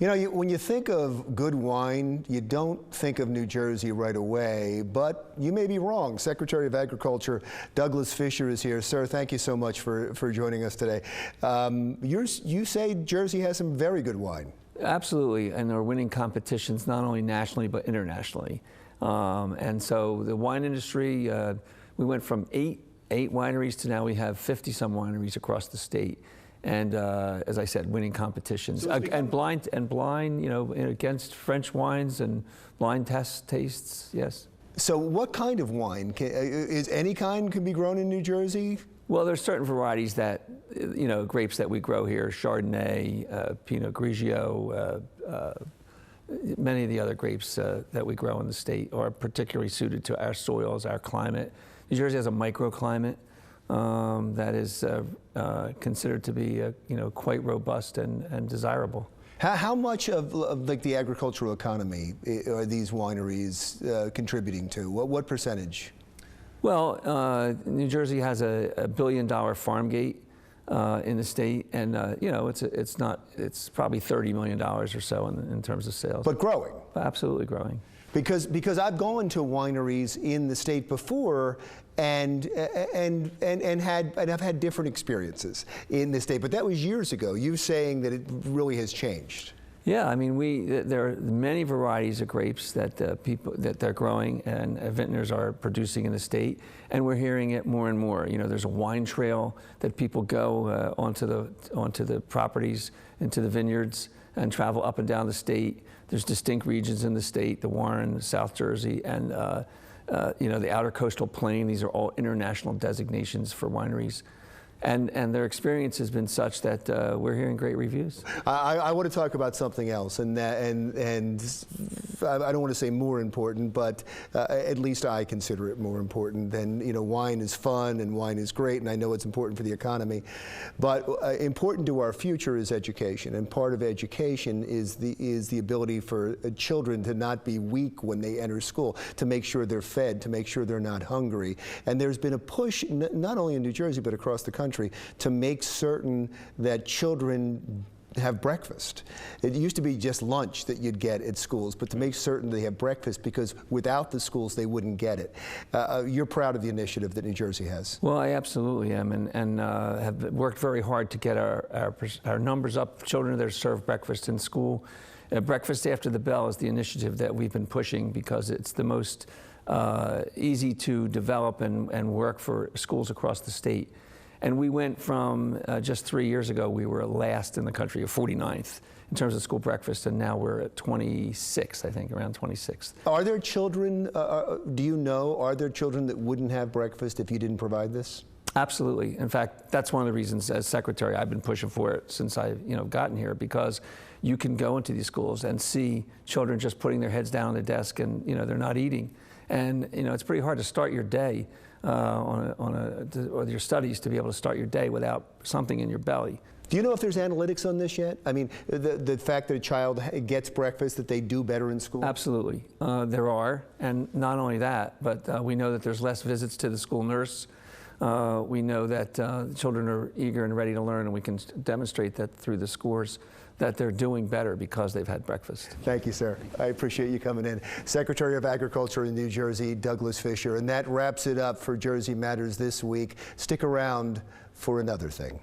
You know, when you think of good wine, you don't think of New Jersey right away, but you may be wrong. Secretary of Agriculture Douglas Fisher is here. Sir, thank you so much for joining us today. You say Jersey has some very good wine. Absolutely, and they're winning competitions not only nationally but internationally. And so the wine industry, we went from eight wineries to now we have 50-some wineries across the state. And as I said, winning competitions and blind, you know, against French wines and blind tastes. Yes. So, what kind of wine is any kind can be grown in New Jersey? Well, there's certain varieties that, you know, grapes that we grow here: Chardonnay, Pinot Grigio. Many of the other grapes that we grow in the state are particularly suited to our soils, our climate. New Jersey has a microclimate that is considered to be, you know, quite robust and desirable. How much of like the agricultural economy are these wineries contributing to? What percentage? Well, New Jersey has a $1 billion farm gate in the state, and you know, it's probably $30 million or so in terms of sales. But growing. Absolutely growing. Because I've gone to wineries in the state before and I've had different experiences in the state, but that was years ago. You saying that it really has changed. Yeah, I mean, there are many varieties of grapes that they're growing and vintners are producing in the state, and we're hearing it more and more. You know, there's a wine trail that people go onto the properties, into the vineyards, and travel up and down the state. There's distinct regions in the state: the Warren, South Jersey, and you know, the Outer Coastal Plain. These are all international designations for wineries. And their experience has been such that we're hearing great reviews. I want to talk about something else, and I don't want to say more important, but at least I consider it more important than, you know, wine is fun and wine is great, and I know it's important for the economy, but important to our future is education, and part of education is the ability for children to not be weak when they enter school, to make sure they're fed, to make sure they're not hungry, and there's been a push not only in New Jersey but across the country to make certain that children have breakfast. It used to be just lunch that you'd get at schools, but to make certain they have breakfast, because without the schools they wouldn't get it. You're proud of the initiative that New Jersey has. Well, I absolutely am, and have worked very hard to get our numbers up. Children that are served breakfast in school. Breakfast after the bell is the initiative that we've been pushing because it's the most easy to develop and work for schools across the state. And we went from just 3 years ago, we were last in the country, 49th in terms of school breakfast, and now we're at 26th, I think, around 26th. Are there children, do you know, are there children that wouldn't have breakfast if you didn't provide this? Absolutely. In fact, that's one of the reasons as secretary I've been pushing for it since I've, you know, gotten here, because you can go into these schools and see children just putting their heads down on the desk and, you know, they're not eating. And, you know, it's pretty hard to start your day or your studies to be able to start your day without something in your belly. Do you know if there's analytics on this yet? I mean, the fact that a child gets breakfast, that they do better in school? Absolutely. There are, and not only that, but we know that there's less visits to the school nurse. We know that children are eager and ready to learn, and we can demonstrate that through the scores that they're doing better because they've had breakfast. Thank you, sir. I appreciate you coming in. Secretary of Agriculture in New Jersey, Douglas Fisher. And that wraps it up for Jersey Matters this week. Stick around for another thing.